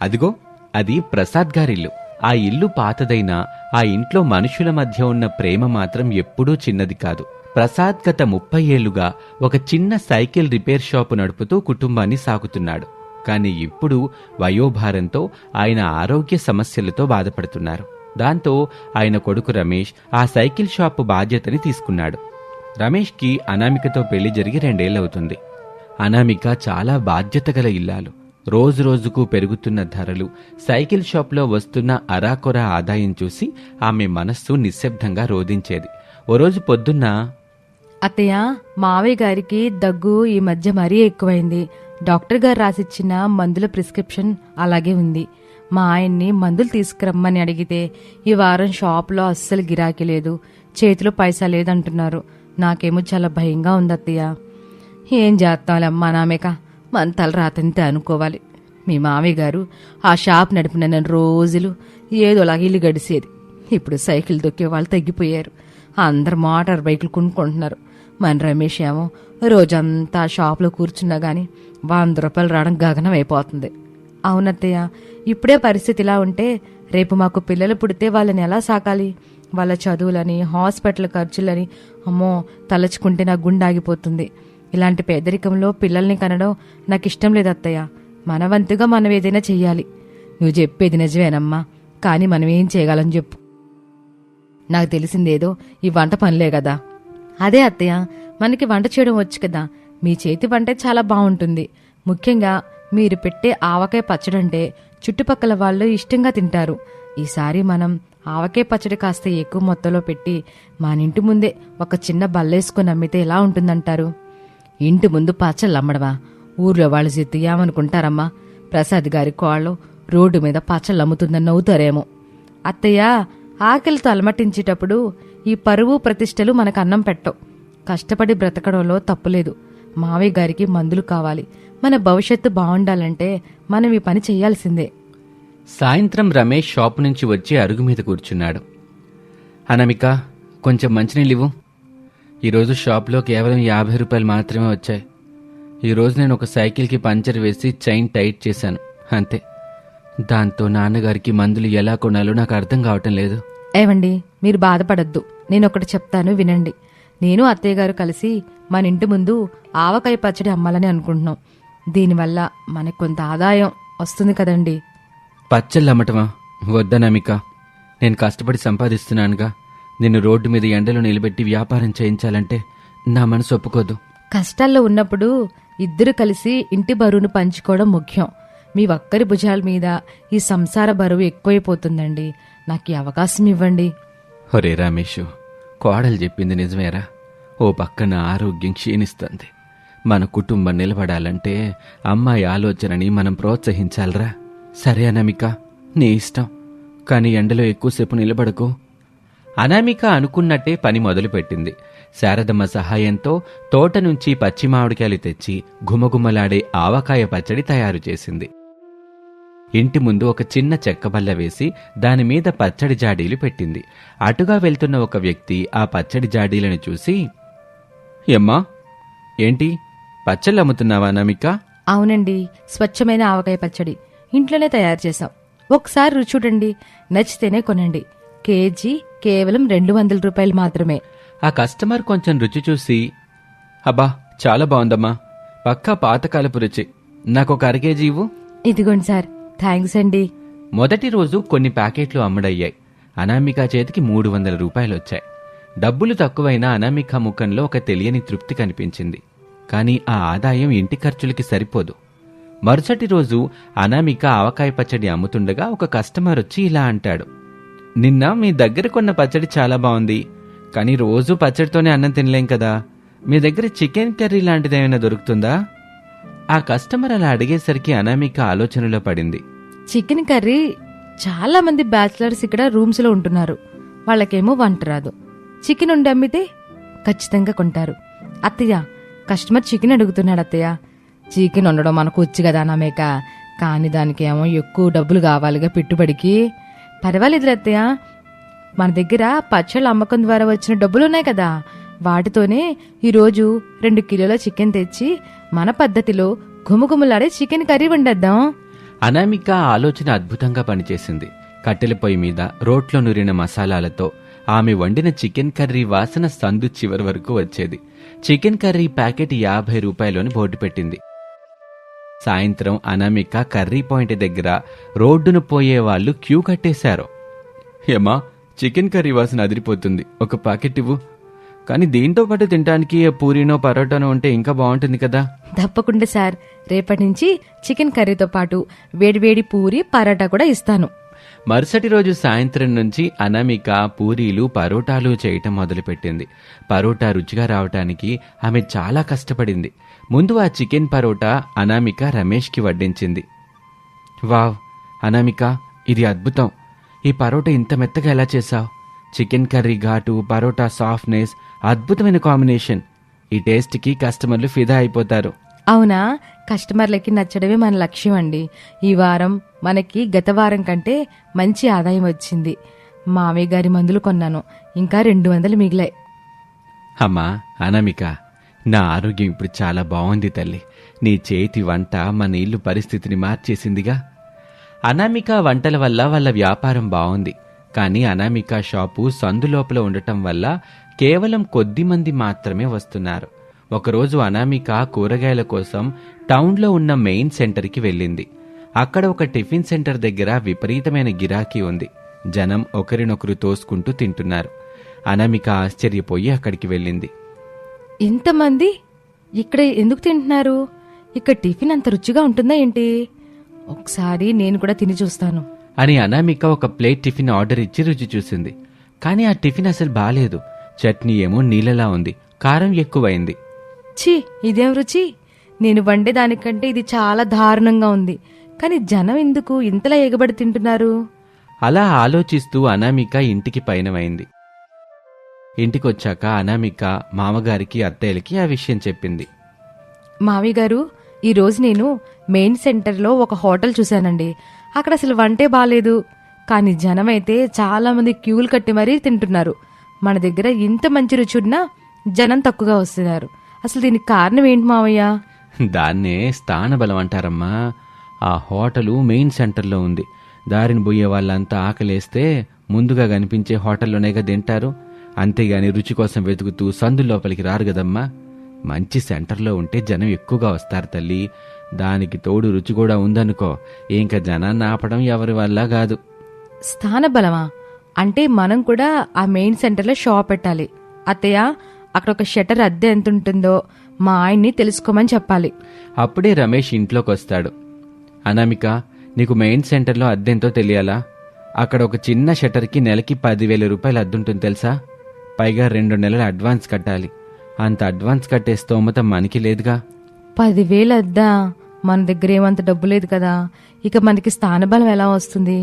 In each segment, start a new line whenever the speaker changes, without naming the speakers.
అదిగో అది ప్రసాద్ గారిల్లు. ఆ ఇల్లు పాతదైనా ఆ ఇంట్లో మనుషుల మధ్య ఉన్న ప్రేమ మాత్రం ఎప్పుడూ చిన్నది కాదు. ప్రసాద్ గత 30 ఏళ్లుగా ఒక చిన్న సైకిల్ రిపేర్ షాపు నడుపుతూ కుటుంబాన్ని సాగుతున్నాడు. కాని ఇప్పుడు వయోభారంతో ఆయన ఆరోగ్య సమస్యలతో బాధపడుతున్నారు. దాంతో ఆయన కొడుకు రమేష్ ఆ సైకిల్ షాపు బాధ్యతని తీసుకున్నాడు. రమేష్కి అనామికతో పెళ్లి జరిగి 2 ఏళ్లవుతుంది. అనామిక చాలా బాధ్యత గల ఇల్లాలు. రోజురోజుకు పెరుగుతున్న ధరలు, సైకిల్ షాప్లో వస్తున్న అరాకొర ఆదాయం చూసి ఆమె మనస్సు నిశ్శబ్దంగా రోధించేది. ఓ రోజు పొద్దున్న,
అత్తయ్య, మావయ్య గారికి దగ్గు ఈ మధ్య మరీ ఎక్కువైంది. డాక్టర్ గారు రాసిచ్చిన మందుల ప్రిస్క్రిప్షన్ అలాగే ఉంది. మా ఆయన్ని మందులు తీసుకురమ్మని అడిగితే ఈ వారం షాప్లో అస్సలు గిరాకీ లేదు, చేతిలో పైసా లేదంటున్నారు. నాకేమో చాలా భయంగా ఉంది అత్తయ్య. ఏం చేస్తాంలేమ్మా నామేక, మన తల రాతంతే అనుకోవాలి. మీ మామయ్య గారు ఆ షాప్ నడిపిన రోజులు ఏదోలాగా ఇల్లు గడిచేది. ఇప్పుడు సైకిల్ దొక్కే వాళ్ళు తగ్గిపోయారు. అందరు మోటార్ బైకులు కొనుక్కుంటున్నారు. మన రమేష్ ఏమో రోజంతా షాప్లో కూర్చున్నా గాని 100 రూపాయలు రావడం గగనం అయిపోతుంది. అవునత్తయ్య, ఇప్పుడే పరిస్థితి ఇలా ఉంటే రేపు మాకు పిల్లలు పుడితే వాళ్ళని ఎలా సాకాలి? వాళ్ళ చదువులని, హాస్పిటల్ ఖర్చులని అమ్మో తలచుకుంటే నా గుండె ఆగిపోతుంది. ఇలాంటి పేదరికంలో పిల్లల్ని కనడం నాకు ఇష్టం లేదు అత్తయ్య. మన వంతుగా మనం ఏదైనా చెయ్యాలి. నువ్వు చెప్పేది నిజమేనమ్మా, కానీ మనం ఏం చేయగలం చెప్పు. నాకు తెలిసిందేదో ఈ వంట పనులే కదా. అదే అత్తయ్య, మనకి వంట చేయడం వచ్చు కదా. మీ చేతి వంటే చాలా బాగుంటుంది. ముఖ్యంగా మీరు పెట్టే ఆవకాయ పచ్చడంటే చుట్టుపక్కల వాళ్ళు ఇష్టంగా తింటారు. ఈసారి మనం ఆవకాయ పచ్చడి కాస్త ఎక్కువ మొత్తంలో పెట్టి మన ఇంటి ముందే ఒక చిన్న బల్లేసుకుని అమ్మితే ఎలా ఉంటుందంటారు? ఇంటి ముందు పచ్చళ్ళు అమ్మడమా? ఊర్లో వాళ్ళు చేతి ఏమనుకుంటారమ్మా? ప్రసాద్ గారి కోళ్ళు రోడ్డు మీద పచ్చళ్ళు అమ్ముతుందని నవ్వుతారేమో. అత్తయ్య, ఆకలితో అలమటించేటప్పుడు ఈ పరువు ప్రతిష్టలు మనకు అన్నం పెట్టవు. కష్టపడి బ్రతకడంలో తప్పులేదు. మావయ్య గారికి మందులు కావాలి. మన భవిష్యత్తు బాగుండాలంటే మనం ఈ పని చెయ్యాల్సిందే.
సాయంత్రం రమేష్ షాపు నుంచి వచ్చి అరుగు మీద కూర్చున్నాడు. అనామిక, కొంచెం మంచినీళ్ళివ్వు. ఈరోజు షాప్లో కేవలం 50 రూపాయలు మాత్రమే వచ్చాయి. ఈరోజు నేను ఒక సైకిల్కి పంచర్ వేసి చైన్ టైట్ చేశాను, అంతే. దాంతో నాన్నగారికి మందులు ఎలా కొనాలో నాకు అర్థం కావటం లేదు.
ఏవండి, మీరు బాధపడద్దు. నేనొకటి చెప్తాను, వినండి. నేను అత్తయ్య గారు కలిసి మన ఇంటి ముందు ఆవకాయ పచ్చడి అమ్మాలని అనుకుంటున్నాం. దీనివల్ల మనకు కొంత ఆదాయం వస్తుంది కదండి.
పచ్చళ్ళు అమ్మటమా? వద్దనమిక, నేను కష్టపడి సంపాదిస్తున్నానుగా. నిన్ను రోడ్డు మీద ఎండలో నిలబెట్టి వ్యాపారం చేయించాలంటే నా మనసు ఒప్పుకోదు.
కష్టాల్లో ఉన్నప్పుడు ఇద్దరు కలిసి ఇంటి బరువును పంచుకోవడం ముఖ్యం. మీ ఒక్కరి భుజాల మీద ఈ సంసార బరువు ఎక్కువైపోతుందండి. నాకు ఈ అవకాశం ఇవ్వండి.
ఒరే రమేషు, కోడలు చెప్పింది నిజమేరా. ఓ పక్కన ఆరోగ్యం క్షీణిస్తుంది. మన కుటుంబం నిలబడాలంటే అమ్మాయి ఆలోచనని మనం ప్రోత్సహించాలరా. సరే అనామిక, నీ ఇష్టం. కానీ ఎండలో ఎక్కువసేపు నిలబడకు. అనామిక అనుకున్నట్టే పని మొదలుపెట్టింది. శారదమ్మ సహాయంతో తోట నుంచి పచ్చి మామిడికాయలు తెచ్చి గుమగుమలాడే ఆవకాయ పచ్చడి తయారు చేసింది. ఇంటి ముందు ఒక చిన్న చెక్కబల్ల వేసి దానిమీద పచ్చడి జాడీలు పెట్టింది. అటుగా వెళ్తున్న ఒక వ్యక్తి ఆ పచ్చడి జాడీలను చూసి, ఎమ్మా, ఏంటి పచ్చళ్ళు అమ్ముతున్నావా అనామిక?
అవునండి, స్వచ్ఛమైన ఆవకాయ పచ్చడి ఇంట్లోనే తయారు చేశాం. ఒకసారి రుచి చూడండి, నచ్చితేనే కొనండి. కేజీ కేవలం 200 రూపాయలు మాత్రమే.
ఆ కస్టమర్ కొంచెం రుచి చూసి, అబ్బా చాలా బాగుందమ్మా, పక్కా పాతకాలపు రుచి, నాకొక 1/2 కేజీ ఇవ్వు.
ఇదిగోండి సార్. థ్యాంక్స్ అండి.
మొదటి రోజు కొన్ని ప్యాకెట్లు అమ్ముడయ్యాయి. అనామిక చేతికి 300 రూపాయలు వచ్చాయి. డబ్బులు తక్కువైనా అనామిక ముఖంలో ఒక తెలియని తృప్తి కనిపించింది. కానీ ఆ ఆదాయం ఇంటి ఖర్చులకి సరిపోదు. మరుసటి రోజు అనామిక ఆవకాయ పచ్చడి అమ్ముతుండగా ఒక కస్టమర్ వచ్చి ఇలా అంటాడు, నిన్న మీ దగ్గర కొన్న పచ్చడి చాలా బాగుంది, కానీ రోజు పచ్చడితోనే అన్నం తినలేం కదా, మీ దగ్గర చికెన్ కర్రీ లాంటిదేమైనా దొరుకుతుందా? ఆ కస్టమర్ అలా అడిగేసరికి అనామిక ఆలోచనలో పడింది.
చికెన్ కర్రీ చాలా మంది బ్యాచిలర్స్ ఇక్కడ రూమ్స్ లో ఉంటున్నారు. వాళ్ళకేమో వంట రాదు. చికెన్ ఉండి అమ్మితే ఖచ్చితంగా కొంటారు. అత్తయ్య, కస్టమర్ చికెన్ అడుగుతున్నాడు అత్తయ్య. చికెన్ వండడం మనకు వచ్చు కదా అనామిక, కానీ దానికి ఏమో ఎక్కువ డబ్బులు కావాలిగా పెట్టుబడికి. పర్వాలేదు అత్తయ్య, మన దగ్గర పచ్చళ్ళ అమ్మకం ద్వారా వచ్చిన డబ్బులున్నాయి కదా, వాటితోనే ఈరోజు 2 కిలోల చికెన్ తెచ్చి మన పద్ధతిలో గుమగుమలాడే చికెన్ కర్రీ వండేద్దాం.
అనామిక ఆలోచన అద్భుతంగా పనిచేసింది. కట్టెల పొయ్యి మీద రోట్లో నూరిన మసాలాలతో ఆమె వండిన చికెన్ కర్రీ వాసన సందు చివరి వరకు వచ్చేది. చికెన్ కర్రీ ప్యాకెట్ 50 రూపాయలని బోర్డు పెట్టింది. సాయంత్రం అనామిక కర్రీ పాయింట్ దగ్గర రోడ్డును పోయే వాళ్ళు క్యూ కట్టేశారు. ఏమా, చికెన్ కర్రీ వాసన అదిరిపోతుంది, ఒక ప్యాకెట్ ఇవ్వు. కానీ దీంతో పాటు తినడానికి పూరీనో పరోటానో ఉంటే ఇంకా బాగుంటుంది కదా.
తప్పకుండా సార్, రేపటి నుంచి చికెన్ కర్రీతో పాటు వేడివేడి పూరి పరోటా కూడా ఇస్తాను.
మరుసటి రోజు సాయంత్రం నుంచి అనామిక పూరీలు పరోటాలు చేయటం మొదలుపెట్టింది. పరోటా రుచిగా రావటానికి ఆమె చాలా కష్టపడింది. ముందు ఆ చికెన్ పరోటా అనామిక రమేష్కి వడ్డించింది. వావ్ అనామిక, ఇది అద్భుతం. ఈ పరోటా ఇంత మెత్తగా ఎలా చేశావు? చికెన్ కర్రీ ఘాటు, పరోటా సాఫ్ట్నెస్, అద్భుతమైన కాంబినేషన్. ఈ టేస్ట్కి కస్టమర్లు ఫిదా అయిపోతారు.
అవునా, కస్టమర్లకి నచ్చడమే మన లక్ష్యం అండి. ఈ వారం మనకి గత వారం కంటే మంచి ఆదాయం వచ్చింది. మామయ్య గారి మందులు కొన్నాను, ఇంకా 200 మిగిలాయి.
అమ్మా అనామిక, నా ఆరోగ్యం ఇప్పుడు చాలా బాగుంది తల్లి. నీ చేతి వంట మన ఇల్లు పరిస్థితిని మార్చేసిందిగా. అనామిక వంటల వల్ల వాళ్ళ వ్యాపారం బాగుంది. కానీ అనామిక షాపు సందులోపల ఉండటం వల్ల కేవలం కొద్ది మంది మాత్రమే వస్తున్నారు. ఒకరోజు అనామిక కూరగాయల కోసం టౌన్లో ఉన్న మెయిన్ సెంటర్కి వెళ్ళింది. అక్కడ ఒక టిఫిన్ సెంటర్ దగ్గర విపరీతమైన గిరాకీ ఉంది. జనం ఒకరినొకరు తోసుకుంటూ తింటున్నారు. అనామిక ఆశ్చర్యపోయి అక్కడికి వెళ్ళింది.
ఇంతమంది ఇక్కడ ఎందుకు తింటున్నారు? ఇక్కడ టిఫిన్ అంత రుచిగా ఉంటుందా ఏంటి? ఒకసారి నేను కూడా తిని చూస్తాను
అని అనామిక ఒక ప్లేట్ టిఫిన్ ఆర్డర్ ఇచ్చి రుచి చూసింది. కానీ ఆ టిఫిన్ అసలు బాలేదు. చట్నీ ఏమో నీళ్ళలా ఉంది, కారం ఎక్కువైంది.
ఛీ, ఇదేం రుచి! నేను వండేదానికంటే ఇది చాలా దారుణంగా ఉంది. కానీ జనం ఎందుకు ఇంతలా ఎగబడి తింటున్నారు?
అలా ఆలోచిస్తూ అనామిక ఇంటికి పయనమైంది. ఇంటికొచ్చాక అనామిక మామగారికి, అత్తయ్యలకి ఆ విషయం చెప్పింది.
మామయ్య గారు, ఈరోజు నేను మెయిన్ సెంటర్లో ఒక హోటల్ చూశానండి. అక్కడ అసలు వంటే బాలేదు. కానీ జనమైతే చాలా మంది క్యూలు కట్టి మరీ తింటున్నారు. మన దగ్గర ఇంత మంచి రుచి ఉన్నా జనం తక్కువగా వస్తున్నారు. అసలు దీనికి కారణం ఏంటి మామయ్య?
దాన్నే స్థానబలం అంటారమ్మా. ఆ హోటలు మెయిన్ సెంటర్లో ఉంది. దారిని పోయే వాళ్ళంతా ఆకలేస్తే ముందుగా కనిపించే హోటల్లోనేగా తింటారు. అంతేగాని రుచి కోసం వెతుకుతూ సందు లోపలికి రారు కదమ్మా. మంచి సెంటర్లో ఉంటే జనం ఎక్కువగా వస్తారు తల్లి. దానికి తోడు రుచి కూడా ఉందనుకో, ఇంకా జనాన్ని ఆపడం ఎవరి వల్ల కాదు.
స్థానబలమా? అంటే మనం కూడా ఆ మెయిన్ సెంటర్లో షాప్ పెట్టాలి. అత్తయ్య, అక్కడ ఒక షట్టర్ అద్దె ఎంత ఉంటుందో మా ఆయన్ని తెలుసుకోమని చెప్పాలి.
అప్పుడే రమేష్ ఇంట్లోకి వస్తాడు. అనామిక, నీకు మెయిన్ సెంటర్లో అద్దెంతో తెలియాలా? అక్కడ ఒక చిన్న షట్టర్కి నెలకి 10,000 రూపాయలు అద్దుంటుంది తెలుసా? పైగా 2 నెలల అడ్వాన్స్ కట్టాలి. అంత అడ్వాన్స్ కట్టే స్తోమత మనకి లేదుగా.
10,000 అద్దా? మన దగ్గర ఏమంత డబ్బు లేదు కదా. ఇక మనకి స్థానబలం ఎలా వస్తుంది?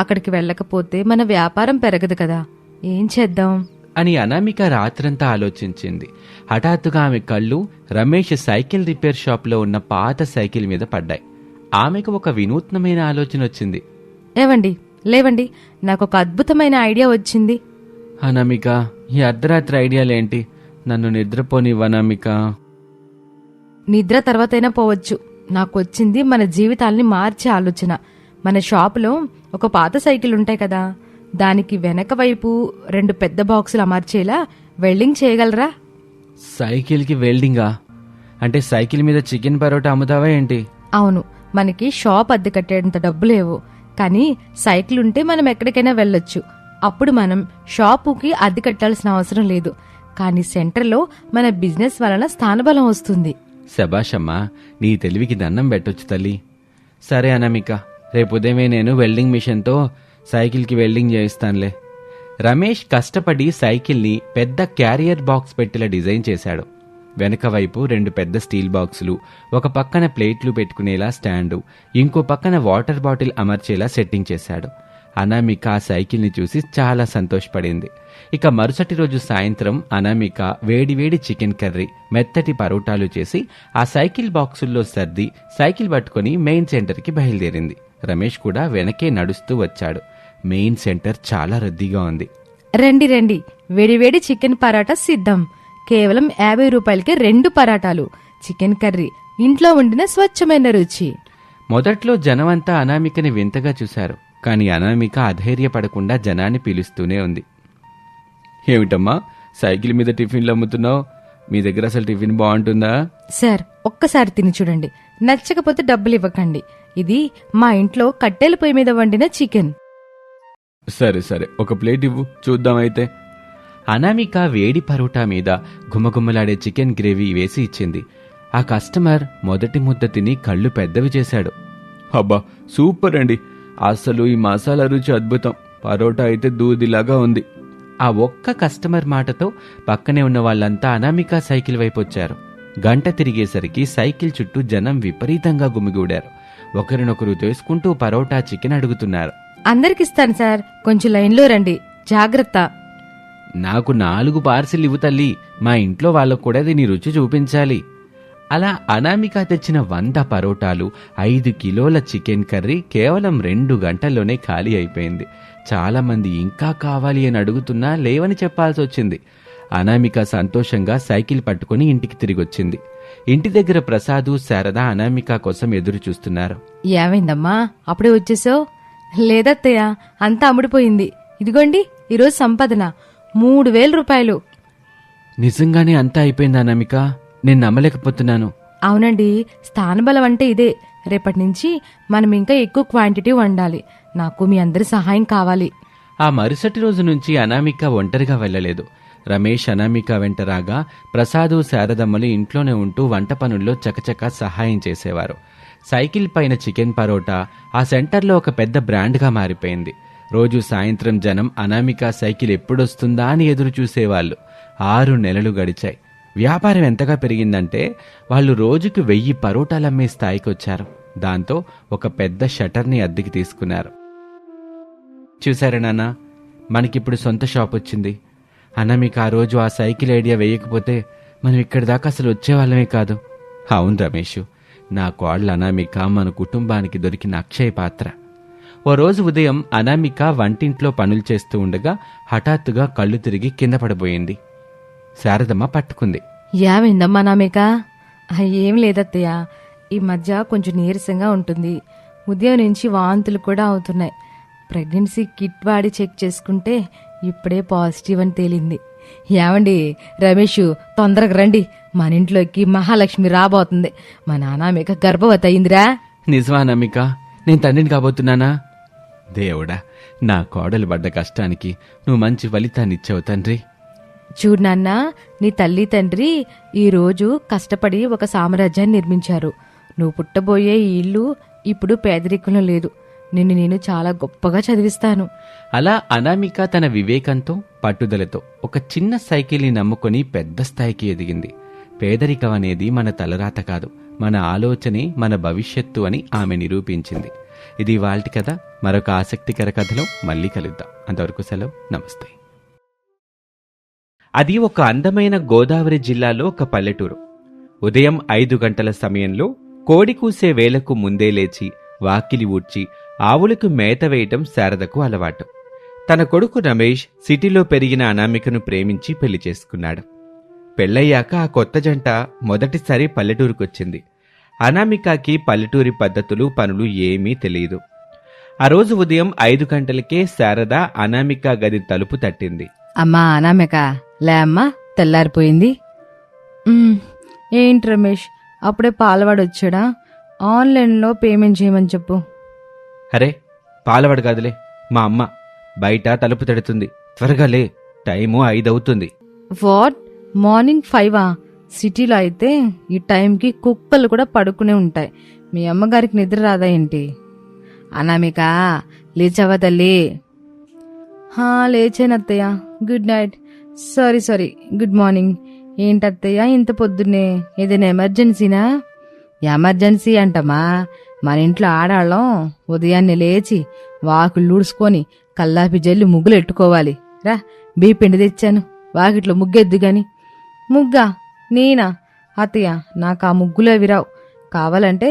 అక్కడికి వెళ్ళకపోతే మన వ్యాపారం పెరగదు కదా. ఏం చేద్దాం
అని అనామిక రాత్రంతా ఆలోచించింది. హఠాత్తుగా ఆమె కళ్ళు రమేష్ సైకిల్ రిపేర్ షాప్లో ఉన్న పాత సైకిల్ మీద పడ్డాయి. ఆమెకు ఒక వినూత్నమైన ఆలోచన వచ్చింది.
ఏవండి, లేవండి, నాకు ఒక అద్భుతమైన ఐడియా వచ్చింది.
అనామిక, ఈ అర్ధరాత్రి ఐడియాలేంటి? నన్ను నిద్రపోనివ్వనామిక.
నిద్ర తర్వాతైనా పోవచ్చు. నాకు వచ్చింది మన జీవితాల్ని మార్చే ఆలోచన. మన షాపులో ఒక పాత సైకిల్ ఉంటాయి కదా, దానికి వెనక వైపు 2 పెద్ద బాక్సులు అమర్చేలా వెల్డింగ్ చేయగలరా?
సైకిల్కి వెల్డింగా? అంటే సైకిల్ మీద చికెన్ పరోటా అమ్ముతావా ఏంటి?
అవును, మనకి షాప్ అద్దె కట్టేంత డబ్బు లేవు. కానీ సైకిల్ ఉంటే మనం ఎక్కడికైనా వెళ్ళొచ్చు. అప్పుడు మనం షాపుకి అద్దె కట్టాల్సిన అవసరం లేదు. కానీ సెంటర్లో మన బిజినెస్ వలన స్థానబలం వస్తుంది.
శభాషమ్మా, నీ తెలివికి దండం పెట్టొచ్చు తల్లి. సరే అనామిక, రేపు ఉదయమే నేను వెల్డింగ్ మిషన్తో సైకిల్కి వెల్డింగ్ చేయిస్తానులే. రమేష్ కష్టపడి సైకిల్ని పెద్ద క్యారియర్ బాక్స్ పెట్టేలా డిజైన్ చేశాడు. వెనక వైపు 2 పెద్ద స్టీల్ బాక్సులు, ఒక పక్కన ప్లేట్లు పెట్టుకునేలా స్టాండు, ఇంకో పక్కన వాటర్ బాటిల్ అమర్చేలా సెట్టింగ్ చేశాడు. అనామిక ఆ సైకిల్ని చూసి చాలా సంతోషపడింది. ఇక మరుసటి రోజు సాయంత్రం అనామిక వేడివేడి చికెన్ కర్రీ, మెత్తటి పరోటాలు చేసి ఆ సైకిల్ బాక్సుల్లో సర్ది సైకిల్ పట్టుకుని మెయిన్ సెంటర్కి బయలుదేరింది. రమేష్ కూడా వెనకే నడుస్తూ వచ్చాడు. మెయిన్ సెంటర్ చాలా రద్దీగా ఉంది.
రండి రండి, వేడివేడి చికెన్ పరాటా సిద్ధం. కేవలం 50 రూపాయలకే 2 పరాటాలు. చికెన్ కర్రీ, ఇంట్లో వండిన స్వచ్ఛమైన రుచి.
మొదట్లో జనమంతా అనామికని వింతగా చూశారు. కాని అనామిక అధైర్యపడకుండా జనాన్ని పిలుస్తూనే ఉంది. ఏమిటమ్మా, సైకిల్ మీద టిఫిన్లు అమ్ముతున్నావు? మీ దగ్గర అసలు టిఫిన్ బాగుంటుందా?
సార్, ఒక్కసారి తిని చూడండి, నచ్చకపోతే డబ్బులు ఇవ్వకండి. ఇది మా ఇంట్లో కట్టెల పొయ్యి మీద వండిన చికెన్.
సరే సరే, ఒక ప్లేట్ ఇవ్వు చూద్దామైతే. అనామిక వేడి పరోటా మీద గుమగుమలాడే చికెన్ గ్రేవీ వేసి ఇచ్చింది. ఆ కస్టమర్ మొదటి ముద్ద తిని కళ్ళు పెద్దవి చేశాడు. అబ్బా, సూపర్ అండి, అసలు ఈ మసాలా రుచి అద్భుతం. పరోటా అయితే దూదిలాగా ఉంది. ఆ ఒక్క కస్టమర్ మాటతో పక్కనే ఉన్న వాళ్ళంతా అనామిక సైకిల్ వైపు వచ్చారు. గంట తిరిగేసరికి సైకిల్ చుట్టూ జనం విపరీతంగా గుమిగూడారు. ఒకరినొకరు తోసుకుంటూ పరోటా చికెన్ అడుగుతున్నారు.
అందరికిస్తాను సార్, కొంచెం లైన్లో రండి, జాగ్రత్త.
నాకు 4 పార్సిల్ ఇవ్వు తల్లి, మా ఇంట్లో వాళ్ళకు కూడా దీని రుచి చూపించాలి. అలా అనామిక తెచ్చిన 100 పరోటాలు, 5 కిలోల చికెన్ కర్రీ కేవలం 2 గంటల్లోనే ఖాళీ అయిపోయింది. చాలా మంది ఇంకా కావాలి అని అడుగుతున్నా లేవని చెప్పాల్సి వచ్చింది. అనామిక సంతోషంగా సైకిల్ పట్టుకుని ఇంటికి తిరిగొచ్చింది. ఇంటి దగ్గర ప్రసాదు, శారద అనామిక కోసం ఎదురు చూస్తున్నారు.
ఏమైందమ్మా, అప్పుడే వచ్చేసావు? లేదత్తయ్య, అంతా అమ్ముడిపోయింది. ఇదిగోండి ఈరోజు సంపాదన 3000 రూపాయలు.
నిజంగానే అంతా అయిపోయింది అనామిక, నేను నమ్మలేకపోతున్నాను.
అవునండి, స్థానబలం అంటే ఇదే. రేపటి నుంచి మనం ఇంకా ఎక్కువ క్వాంటిటీ వండాలి. నాకు మీ అందరి సహాయం కావాలి.
ఆ మరుసటి రోజు నుంచి అనామిక ఒంటరిగా వెళ్లలేదు. రమేష్ అనామిక వెంట రాగా ప్రసాదు, శారదమ్మలు ఇంట్లోనే ఉంటూ వంట పనుల్లో చకచకా సహాయం చేసేవారు. సైకిల్ పైన చికెన్ పరోటా ఆ సెంటర్లో ఒక పెద్ద బ్రాండ్గా మారిపోయింది. రోజు సాయంత్రం జనం అనామిక సైకిల్ ఎప్పుడొస్తుందా అని ఎదురు చూసేవాళ్లు. 6 నెలలు గడిచాయి. వ్యాపారం ఎంతగా పెరిగిందంటే వాళ్ళు రోజుకు 1000 పరోటాలమ్మే స్థాయికి వచ్చారు. దాంతో ఒక పెద్ద షటర్ని అద్దెకి తీసుకున్నారు. చూసారా నాన్న, మనకిప్పుడు సొంత షాప్ వచ్చింది. అనామిక ఆ రోజు ఆ సైకిల్ ఐడియా వేయకపోతే మనం ఇక్కడి దాకా అసలు వచ్చేవాళ్ళమే కాదు. అవును రమేష్, నా కోడలు అనామిక మన కుటుంబానికి దొరికిన అక్షయ పాత్ర. ఓ రోజు ఉదయం అనామిక వంటింట్లో పనులు చేస్తూ ఉండగా హఠాత్తుగా కళ్ళు తిరిగి కింద పడిపోయింది. శారదమ్మ పట్టుకుంది.
ఏమైందమ్మా అనామిక? ఏం లేదత్తయ్య, ఈ మధ్య కొంచెం నీరసంగా ఉంటుంది. ఉదయం నుంచి వాంతులు కూడా అవుతున్నాయి. ప్రెగ్నెన్సీ కిట్ వాడి చెక్ చేసుకుంటే ఇప్పుడే పాజిటివ్ అని తేలింది. ఏమండి రమేష్, తొందరగా రండి, మన ఇంట్లోకి మహాలక్ష్మి రాబోతుంది. మా అనామిక గర్భవతి అయిందిరా.
నిజమా అనామిక? నేను తండ్రిని కాబోతున్నానా? దేవుడా, నా కోడలు పడ్డ కష్టానికి నువ్వు మంచి ఫలితాన్ని ఇచ్చావు తండ్రి.
చూడు నాన్న, నీ తల్లి తండ్రి ఈరోజు కష్టపడి ఒక సామ్రాజ్యాన్ని నిర్మించారు. నువ్వు పుట్టబోయే ఈ ఇల్లు ఇప్పుడు పేదరికంలో లేదు. నేను చాలా గొప్పగా చదివిస్తాను.
అలా అనామిక తన వివేకంతో, పట్టుదలతో ఒక చిన్న సైకిల్ని నమ్ముకొని పెద్ద స్థాయికి ఎదిగింది. పేదరికం అనేది మన తలరాత కాదు, మన ఆలోచనే మన భవిష్యత్తు అని ఆమె నిరూపించింది. ఇది ఇవాల్టి కథ. మరొక ఆసక్తికర కథలో మళ్ళీ కలుద్దాం. అంతవరకు సెలవు, నమస్తే. అది ఒక అందమైన గోదావరి జిల్లాలో ఒక పల్లెటూరు. ఉదయం 5 గంటల సమయంలో కోడి కూసే వేళకు ముందే లేచి వాకిలి ఊడ్చి ఆవులకు మేత వేయటం శారదకు అలవాటు. తన కొడుకు రమేష్ సిటీలో పెరిగిన అనామికను ప్రేమించి పెళ్లి చేసుకున్నాడు. పెళ్లయ్యాక ఆ కొత్త జంట మొదటిసారి పల్లెటూరుకొచ్చింది. అనామికకి పల్లెటూరి పద్ధతులు, పనులు ఏమీ తెలియదు. ఆ రోజు ఉదయం 5 గంటలకే శారద అనామిక గది తలుపు తట్టింది.
అమ్మా అనామిక, లే అమ్మా, తెల్లారిపోయింది. ఏంటి రమేష్, అప్పుడే పాలవాడు వచ్చాడా? ఆన్లైన్లో పేమెంట్ చేయమని చెప్పు.
అరే, పాలవాడు కాదులే, మా అమ్మ. బయట తలుపు తడుతుంది, త్వరగా లే, టైము 5 అవుతుంది.
What, morning 5? సిటీలో అయితే ఈ టైంకి కుక్కలు కూడా పడుకునే ఉంటాయి. మీ అమ్మగారికి నిద్ర రాదా ఏంటి? అనామిక, లేచావా తల్లి? లేచానత్తయ్య. Good night. Sorry, good morning. ఏంటత్తయ్య ఇంత పొద్దున్నే? ఏదైనా ఎమర్జెన్సీనా? ఎమర్జెన్సీ అంటమ్మా, మన ఇంట్లో ఆడాళ్ళం ఉదయాన్నే లేచి వాకులు ఊడ్చుకొని కల్లాపి జల్లి ముగ్గులు ఎట్టుకోవాలి. రా, బీపిండి తెచ్చాను, వాకిట్లో ముగ్గెద్దు గాని. ముగ్గా? నేనా? అత్తయ్య, నాకు ఆ ముగ్గులు అవి రావు. కావాలంటే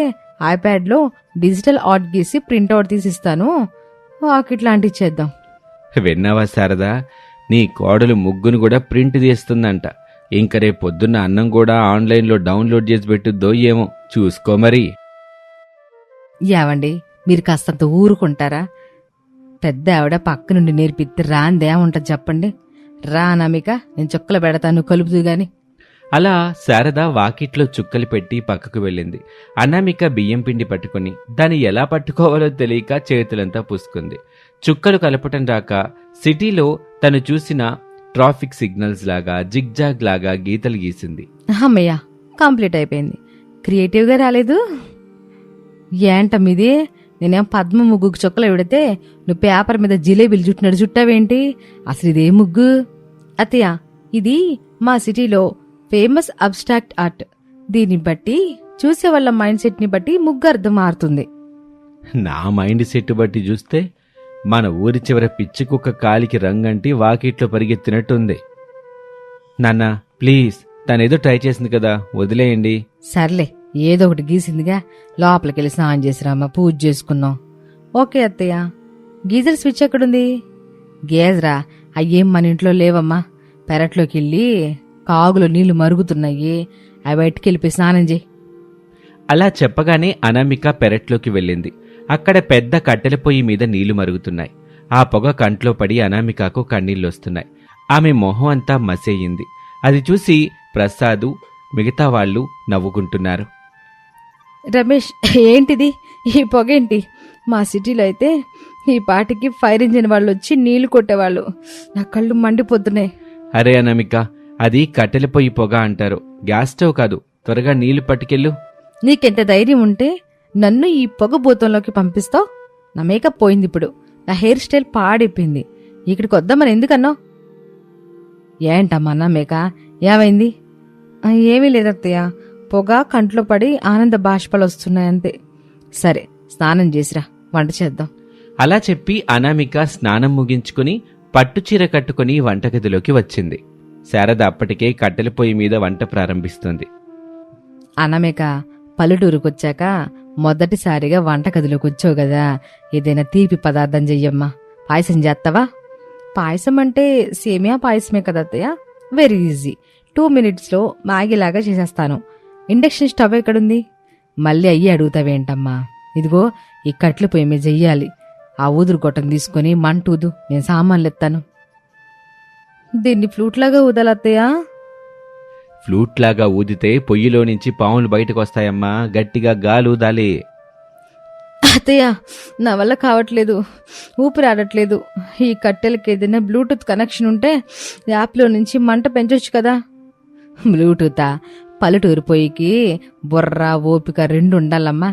ఐప్యాడ్లో డిజిటల్ ఆర్ట్ గీసి ప్రింట్అవుట్ తీసిస్తాను, వాకిట్లో అంటించేద్దాం.
విన్నావా శారదా, నీ కోడలు ముగ్గును కూడా ప్రింట్ తీస్తుందంట. ఇంక రేపు పొద్దున్న అన్నం కూడా ఆన్లైన్లో డౌన్లోడ్ చేసి పెట్టుద్దో ఏమో, చూసుకో మరి.
ఏవండి, మీరు కాస్తంత ఊరుకుంటారా? పెద్ద ఆవిడ పక్క నుండి నేర్పిస్తే రాందేముంటది చెప్పండి. రా అనామిక, నేను చుక్కలు పెడతాను, కలుపుతూ గాని.
అలా శారద వాకిట్లో చుక్కలు పెట్టి పక్కకు వెళ్ళింది. అనామిక బియ్యం పిండి పట్టుకుని దాన్ని ఎలా పట్టుకోవాలో తెలియక చేతులంతా పూసుకుంది. చుక్కలు కలపటం రాక సిటీలో తను చూసిన ట్రాఫిక్ సిగ్నల్స్ లాగా జిగ్జాగ్ లాగా గీతలు గీసింది.
అమ్మయ్య, కంప్లీట్ అయిపోయింది. క్రియేటివ్గా రాలేదు ఏంటమ్మిది? నేనేం పద్మ ముగ్గుకు చుక్కలు విడితే నువ్వు పేపర్ మీద జిలేబీలు చుట్టినట్టు చుట్టావేంటి? అసలు ఇదే ముగ్గు? అత్తయ్య, ఇది మా సిటీలో ఫేమస్ అబ్స్ట్రాక్ట్ ఆర్ట్. దీన్ని బట్టి చూసే వాళ్ళ మైండ్ సెట్ ని బట్టి ముగ్గు అర్థం మారుతుంది.
నా మైండ్ సెట్ బట్టి చూస్తే మన ఊరి చివర పిచ్చి కుక్క కాలికి రంగంటి వాకిట్లో పరిగెత్తినట్టుంది. నాన్న ప్లీజ్, తనేదో ట్రై చేసింది కదా, వదిలేయండి.
సర్లే, ఏదో ఒకటి గీసిందిగా, లోపలికెళ్ళి స్నానం చేసిరామ్మా, పూజ చేసుకుందాం. ఓకే అత్తయ్య. గీజర్ స్విచ్ ఎక్కడుంది? గేజరా అయ్యేం మన ఇంట్లో లేవమ్మా. పెరట్లోకి వెళ్ళి కాగులో నీళ్లు మరుగుతున్నాయి, అవి బయటికెళ్ళిపోయి స్నానం చేయి.
అలా చెప్పగానే అనామిక పెరట్లోకి వెళ్ళింది. అక్కడ పెద్ద కట్టెల పొయ్యి మీద నీళ్లు మరుగుతున్నాయి. ఆ పొగ కంట్లో పడి అనామికకు కన్నీళ్లొస్తున్నాయి. ఆమె మొహం అంతా మసేయింది. అది చూసి ప్రసాదు మిగతా వాళ్ళు నవ్వుకుంటున్నారు.
రమేష్, ఏంటిది? ఈ పొగేంటి? మా సిటీలో అయితే ఈ పాటికి ఫైర్ ఇంజిన్ వాళ్ళు వచ్చి నీళ్లు కొట్టేవాళ్ళు. నా కళ్ళు మండిపోతున్నాయి.
అరే అనామిక, అది కట్టెల పొయ్యి పొగ అంటారు, గ్యాస్ స్టవ్ కాదు. త్వరగా నీళ్లు పట్టుకెళ్ళు.
నీకెంత ధైర్యం ఉంటే నన్ను ఈ పొగ భూతంలోకి పంపిస్తావు? నా మేకప్ పోయింది ఇప్పుడు, నా హెయిర్ స్టైల్ పాడైపోయింది. ఇక్కడికి వద్దామని ఎందుకన్నావు? ఏంటమ్మా నా మేక, ఏమైంది? ఏమీ లేదత్తయ్య, పొగ కంట్లో పడి ఆనంద బాష్పాలు వస్తున్నాయంతే. సరే, స్నానం చేసిరా, వంట చేద్దాం.
అలా చెప్పి అనామిక స్నానం ముగించుకుని పట్టుచీర కట్టుకుని వంటగదిలోకి వచ్చింది. శారద అప్పటికే కట్టెల పొయ్యి మీద వంట ప్రారంభిస్తుంది.
అనామిక, పల్లెటూరుకొచ్చాక మొదటిసారిగా వంటగదిలోకి వచ్చావు కదా, ఏదైనా తీపి పదార్థం చెయ్యమ్మా. పాయసం చేస్తావా? పాయసం అంటే సేమియా పాయసమే కదా అత్తయ్య, వెరీ ఈజీ. 2 minutesలో మ్యాగీలాగా చేసేస్తాను. ఇండక్షన్ స్టవ్ ఎక్కడుంది? మళ్ళీ అయ్యి అడుగుతావేంటమ్మా? ఇదిగో ఈ కట్ల పొయ్యి మీద చెయ్యాలి. ఆ ఊదురు గొట్టం తీసుకుని మంటూదు, నేను సామాన్లు ఎత్తాను. దీన్ని ఫ్లూట్లాగా ఊదాలత్తయ్య?
ఫ్లూట్లాగా ఊదితే పొయ్యిలో నుంచి పాములు బయటకు వస్తాయమ్మా, గట్టిగా గాలూదాలి.
అత్తయ్య, నా వల్ల కావట్లేదు, ఊపిరి ఆడట్లేదు. ఈ కట్టెలకి ఏదైనా బ్లూటూత్ కనెక్షన్ ఉంటే యాప్లో నుంచి మంట పెంచొచ్చు కదా. బ్లూటూతా? పల్లెటూరు పొయ్యికి బుర్ర ఓపిక 2 ఉండాలమ్మా.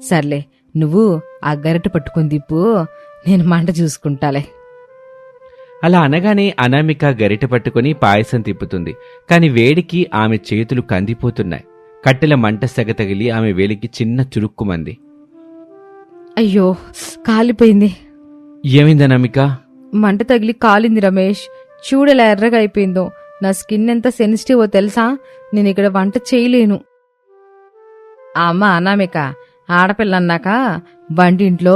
సర్లే, నువ్వు ఆ గరిట పట్టుకుని తిప్పు, నేను మంట చూసుకుంటాలే.
అలా అనగానే అనామిక గరిట పట్టుకుని పాయసం తిప్పుతుంది. కాని వేడికి ఆమె చేతులు కందిపోతున్నాయి. కట్టెల మంట సెగ తగిలి ఆమె వేలికి చిన్న చురుక్కుమంది.
అయ్యో, కాలిపోయింది.
ఏమైంది అనామిక?
మంట తగిలి కాలింది రమేష్. చూడలా ఎర్రగా అయిపోయిందో. నా స్కిన్ ఎంత సెన్సిటివో తెలుసా? నేను ఇక్కడ వంట చేయలేను. అమ్మ అనామిక, ఆడపిల్లన్నాక వంటింట్లో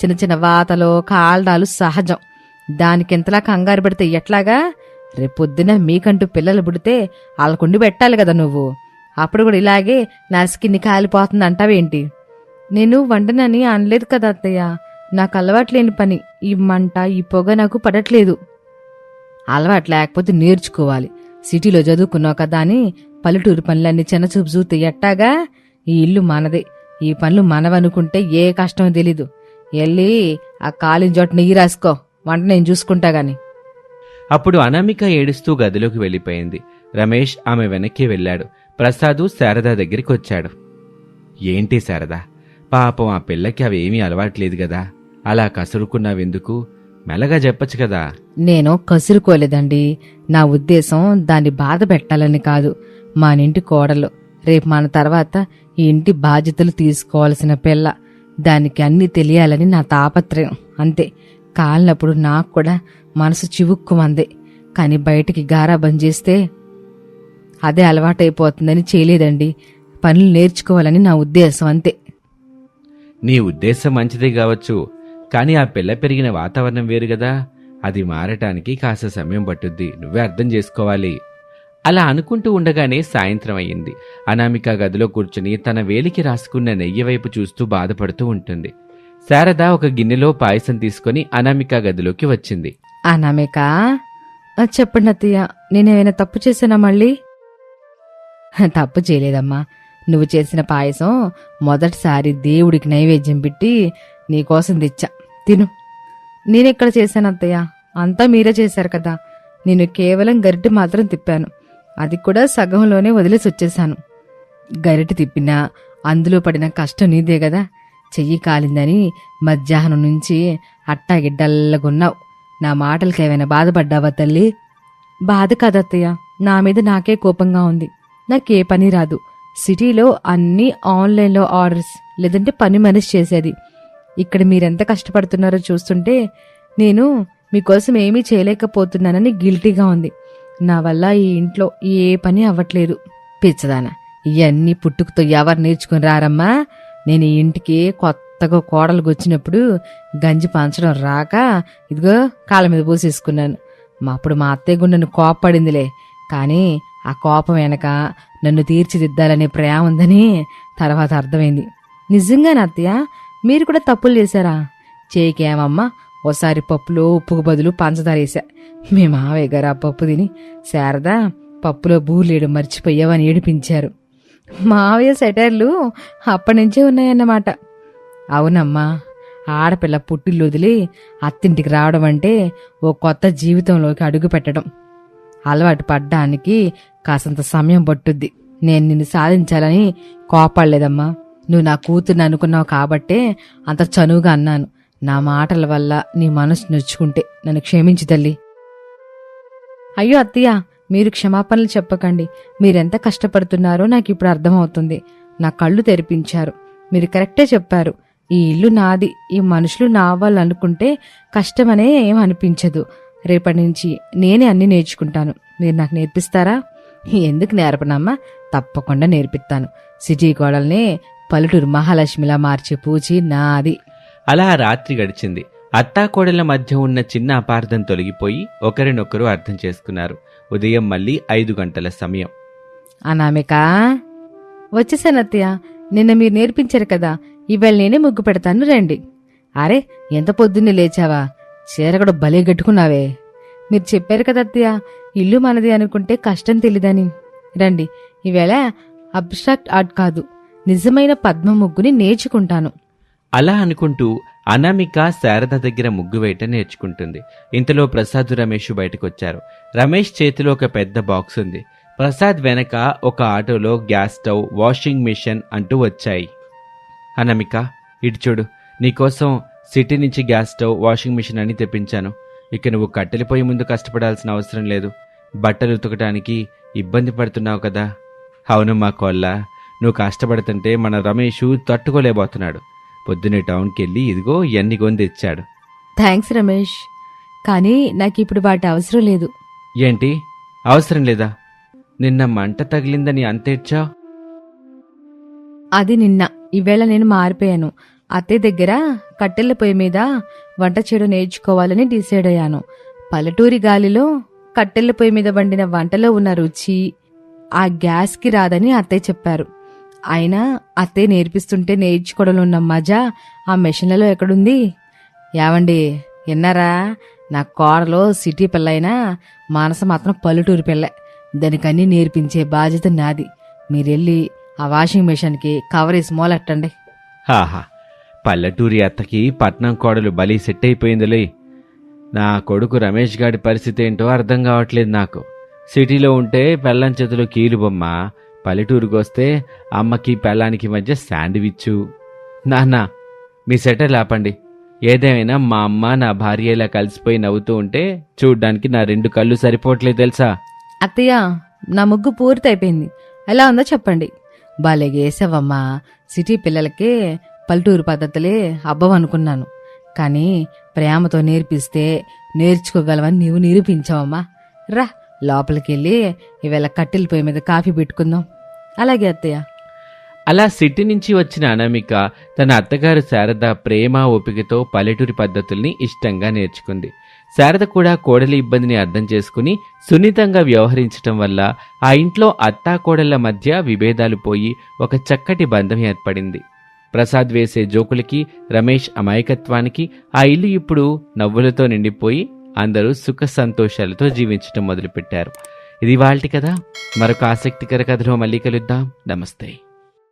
చిన్న చిన్న వాతలు కాల్డాలు సహజం. దానికెంతలా కంగారు పెడితే ఎట్లాగా? రేపొద్దున మీకంటూ పిల్లలు పుడితే వాళ్ళకుండి పెట్టాలి కదా నువ్వు. అప్పుడు కూడా ఇలాగే నా స్కిన్ కాలిపోతుంది అంటావేంటి? నేను వంటనని అనలేదు కదా అత్తయ్య, నాకు అలవాట్లేని పని. ఈ మంట ఈ పొగ నాకు పడట్లేదు. అలవాటు లేకపోతే నేర్చుకోవాలి. సిటీలో చదువుకున్నావు కదా అని పల్లెటూరు పనులన్నీ చిన్నచూపు చూస్తే ఎట్టాగా? ఈ ఇల్లు మనదే, ఈ పనులు మనవనుకుంటే ఏ కష్టమో తెలీదు. వెళ్ళి ఆ కాలిన చోట నెయ్యి రాసుకో, వంట నేను చూసుకుంటా గాని.
అప్పుడు అనామిక ఏడుస్తూ గదిలోకి వెళ్ళిపోయింది. రమేష్ ఆమె వెనక్కి వెళ్ళాడు. ప్రసాదు శారద దగ్గరికి వచ్చాడు. ఏంటి శారద, పాపం ఆ పిల్లకి అవేమీ అలవాట్లేదు కదా, అలా కసురుకున్నావెందుకు? మెల్లగా చెప్పచ్చు కదా.
నేను కసురుకోలేదండి. నా ఉద్దేశం దాన్ని బాధ పెట్టాలని కాదు. మానింటి కోడలు, రేపు మన తర్వాత ఈ ఇంటి బాధ్యతలు తీసుకోవాల్సిన పిల్ల. దానికి అన్నీ తెలియాలని నా తాపత్రయం అంతే. కాలినప్పుడు నాకు కూడా మనసు చివుక్కుమంది. కాని బయటికి గారాబం చేస్తే అదే అలవాటైపోతుందని చేయలేదండి. పనులు నేర్చుకోవాలని నా ఉద్దేశం అంతే.
నీ ఉద్దేశం మంచిదే కావచ్చు, కానీ ఆ పిల్ల పెరిగిన వాతావరణం వేరు కదా, అది మారటానికి కాస్త సమయం పట్టుద్ది, నువ్వే అర్థం చేసుకోవాలి. అలా అనుకుంటూ ఉండగానే సాయంత్రం అయ్యింది. అనామిక గదిలో కూర్చుని తన వేలికి రాసుకున్న నెయ్యి వైపు చూస్తూ బాధపడుతూ ఉంటుంది. శారద ఒక గిన్నెలో పాయసం తీసుకుని అనామిక గదిలోకి వచ్చింది.
అనామిక, చెప్పండి అత్తయ్య, నేనేమైనా తప్పు చేశానా మళ్ళీ? తప్పు చేయలేదమ్మా. నువ్వు చేసిన పాయసం మొదటిసారి దేవుడికి నైవేద్యం పెట్టి నీకోసం తెచ్చా, తిను. నేనెక్కడ చేశాను అత్తయ్య? అంతా మీరే చేశారు కదా. నేను కేవలం గరిటె మాత్రం తిప్పాను. అది కూడా సగంలోనే వదిలేసి వచ్చేశాను. గరిటె తిప్పినా అందులో పడిన కష్టం నీదే కదా. చెయ్యి కాలిందని మధ్యాహ్నం నుంచి అట్టాగిడ్డల్లగున్నావు. నా మాటలకేమైనా బాధపడ్డావా తల్లి? బాధ కాదత్తయ్య, నా మీద నాకే కోపంగా ఉంది. నాకే పని రాదు. సిటీలో అన్నీ ఆన్లైన్లో ఆర్డర్స్, లేదంటే పని మనిషి చేసేది. ఇక్కడ మీరెంత కష్టపడుతున్నారో చూస్తుంటే నేను మీకోసం ఏమీ చేయలేకపోతున్నానని గిల్టీగా ఉంది. నా వల్ల ఈ ఇంట్లో ఏ పని అవ్వట్లేదు. పిచ్చదానా, ఇవన్నీ పుట్టుకతో ఎవరు నేర్చుకుని రారమ్మా? నేను ఈ ఇంటికి కొత్తగా కోడలుగా వచ్చినప్పుడు గంజి పంచడం రాక ఇదిగో కాళ్ళ మీద పోసేసుకున్నాను. అప్పుడు మా అత్తయ్య గుండెను కోప్పడిందిలే, కానీ ఆ కోపం వెనక నన్ను తీర్చిదిద్దాలనే ప్రేమ ఉందని తర్వాత అర్థమైంది. నిజంగానే అత్తయ్య, మీరు కూడా తప్పులు చేశారా? చేయికేమమ్మా, ఓసారి పప్పులో ఉప్పుకు బదులు పంచదార వేసా. మీ మావయ్య గారు ఆ పప్పు తిని, శారదా పప్పులో బూర్లేడు మర్చిపోయావని ఏడిపించారు. మావయ్య సెటర్లు అప్పటినుంచే ఉన్నాయన్నమాట. అవునమ్మా, ఆడపిల్ల పుట్టిల్లు వదిలి అత్తింటికి రావడం అంటే ఓ కొత్త జీవితంలోకి అడుగు పెట్టడం. అలవాటు పడ్డానికి కాసంత సమయం పట్టుద్ది. నేను నిన్ను సాధించాలని కోపడలేదమ్మా. నువ్వు నా కూతుర్ని అనుకున్నావు కాబట్టే అంత చనువుగా అన్నాను. నా మాటల వల్ల నీ మనసు నొచ్చుకుంటే నన్ను క్షమించు తల్లి. అయ్యో అత్తయ్య, మీరు క్షమాపణలు చెప్పకండి. మీరెంత కష్టపడుతున్నారో నాకు ఇప్పుడు అర్థమవుతుంది. నా కళ్ళు తెరిపించారు. మీరు కరెక్టే చెప్పారు. ఈ ఇల్లు నాది, ఈ మనుషులు నా వాళ్ళు అనుకుంటే కష్టమనే ఏం అనిపించదు. రేపటి నుంచి నేనే అన్ని నేర్చుకుంటాను. మీరు నాకు నేర్పిస్తారా? ఎందుకు నేర్పనమ్మా, తప్పకుండా నేర్పిస్తాను. సిటీ కోడల్ని పల్లెటూరు మహాలక్ష్మిలా మార్చే పూచి నాది.
అలా రాత్రి గడిచింది. అత్తాకోడళ్ల మధ్య ఉన్న చిన్న అపార్థం తొలగిపోయి ఒకరినొకరు అర్థం చేసుకున్నారు. ఉదయం మళ్ళీ 5 గంటల సమయం.
అనామిక, వచ్చేసానత్తయ్య. నిన్న మీరు నేర్పించారు కదా, ఇవాళ నేనే ముగ్గు పెడతాను, రండి. అరే, ఎంత పొద్దున్నే లేచావా? చీర కూడా భలే గట్టుకున్నావే. మీరు చెప్పారు కదా అత్తయ్య, ఇల్లు మనది అనుకుంటే కష్టం తెలీదని. రండి, ఈవేళ అబ్స్ట్రాక్ట్ ఆర్ట్ కాదు, నిజమైన పద్మ ముగ్గుని నేర్చుకుంటాను.
అలా అనుకుంటూ అనామిక శారద దగ్గర ముగ్గు వేయటం నేర్చుకుంటుంది. ఇంతలో ప్రసాద్, రమేష్ బయటకొచ్చారు. రమేష్ చేతిలో ఒక పెద్ద బాక్స్ ఉంది. ప్రసాద్ వెనక ఒక ఆటోలో గ్యాస్ స్టవ్, వాషింగ్ మిషన్ అంటూ వచ్చాయి. అనామిక, ఇటు చూడు, నీకోసం సిటీ నుంచి గ్యాస్ స్టవ్, వాషింగ్ మిషన్ అని తెప్పించాను. ఇక నువ్వు కట్టెలు పొయ్యి ముందు కష్టపడాల్సిన అవసరం లేదు. బట్టలు ఉతకటానికి ఇబ్బంది పడుతున్నావు కదా. అవును మా కోళ్ళ, నువ్వు కష్టపడుతుంటే మన రమేష్ తట్టుకోలేబోతున్నాడు. పొద్దునే టౌన్కి వెళ్ళి ఇదిగో ఇవన్నీ కొని తెచ్చాడు.
థ్యాంక్స్ రమేష్, కానీ నాకిప్పుడు వాటి అవసరం లేదు.
ఏంటి అవసరం లేదా? నిన్న మంట తగిలిందని అంతేడ్చా?
అది నిన్న. ఈవేళ నేను మారిపోయాను. అత్తయ్య దగ్గర కట్టెల పొయ్యి మీద వంట చేయడం నేర్చుకోవాలని డిసైడ్ అయ్యాను. పల్లెటూరి గాలిలో కట్టెల పొయ్యి మీద వండిన వంటలో ఉన్న రుచి ఆ గ్యాస్కి రాదని అత్తయ్య చెప్పారు. అయినా అత్తయ్య నేర్పిస్తుంటే నేర్చుకోవడంలో ఉన్న మజా ఆ మెషిన్లలో ఎక్కడుంది? ఏవండి, విన్నారా? నా కోడలో సిటీ పిల్లైనా మానస మాత్రం పల్లెటూరి పిల్ల. దానికన్నీ నేర్పించే బాధ్యత నాది. మీరెళ్ళి ఆ వాషింగ్ మెషిన్కి కవరేసి మూలెట్టండి.
హాహా, పల్లెటూరి అత్తకి పట్నం కోడలు బలి సెట్ అయిపోయిందిలే. నా కొడుకు రమేష్ గాడి పరిస్థితి ఏంటో అర్థం కావట్లేదు నాకు. సిటీలో ఉంటే పెళ్ళం చేతిలో కీలు బొమ్మ, పల్లెటూరుకు వస్తే అమ్మకి పెళ్ళానికి మధ్య శాండ్విచ్. నాన్న, మీ సెటర్ ఆపండి. ఏదేమైనా మా అమ్మ నా భార్య ఇలా కలిసిపోయి నవ్వుతూ ఉంటే చూడ్డానికి నా 2 కళ్ళు సరిపోవట్లేదు తెలుసా?
అత్తయ్య, నా ముగ్గు పూర్తి అయిపోయింది. ఎలా ఉందో చెప్పండి. బాలేగేసావమ్మా. సిటీ పిల్లలకే పల్లెటూరు పద్ధతులే అబ్బవనుకున్నాను, కానీ ప్రేమతో నేర్పిస్తే నేర్చుకోగలవని నీవు నిరూపించావమ్మా. రా, లోపలికెళ్ళి ఈవేళ కట్టెల పొయ్యి మీద కాఫీ పెట్టుకుందాం. అలాగే అత్తయ్య.
అలా సిటీ నుంచి వచ్చిన అనామిక తన అత్తగారు శారద ప్రేమ ఓపికతో పల్లెటూరి పద్ధతుల్ని ఇష్టంగా నేర్చుకుంది. శారద కూడా కోడలి ఇబ్బందిని అర్థం చేసుకుని సున్నితంగా వ్యవహరించటం వల్ల ఆ ఇంట్లో అత్తాకోడళ్ల మధ్య విభేదాలు పోయి ఒక చక్కటి బంధం ఏర్పడింది. ప్రసాద్ వేసే జోకులకి, రమేష్ అమాయకత్వానికి ఆ ఇల్లు ఇప్పుడు నవ్వులతో నిండిపోయి అందరూ సుఖ సంతోషాలతో జీవించటం మొదలుపెట్టారు. ఇది వాళ్ళ కథ. మరొక ఆసక్తికర కథలో మళ్ళీ కలుద్దాం. నమస్తే.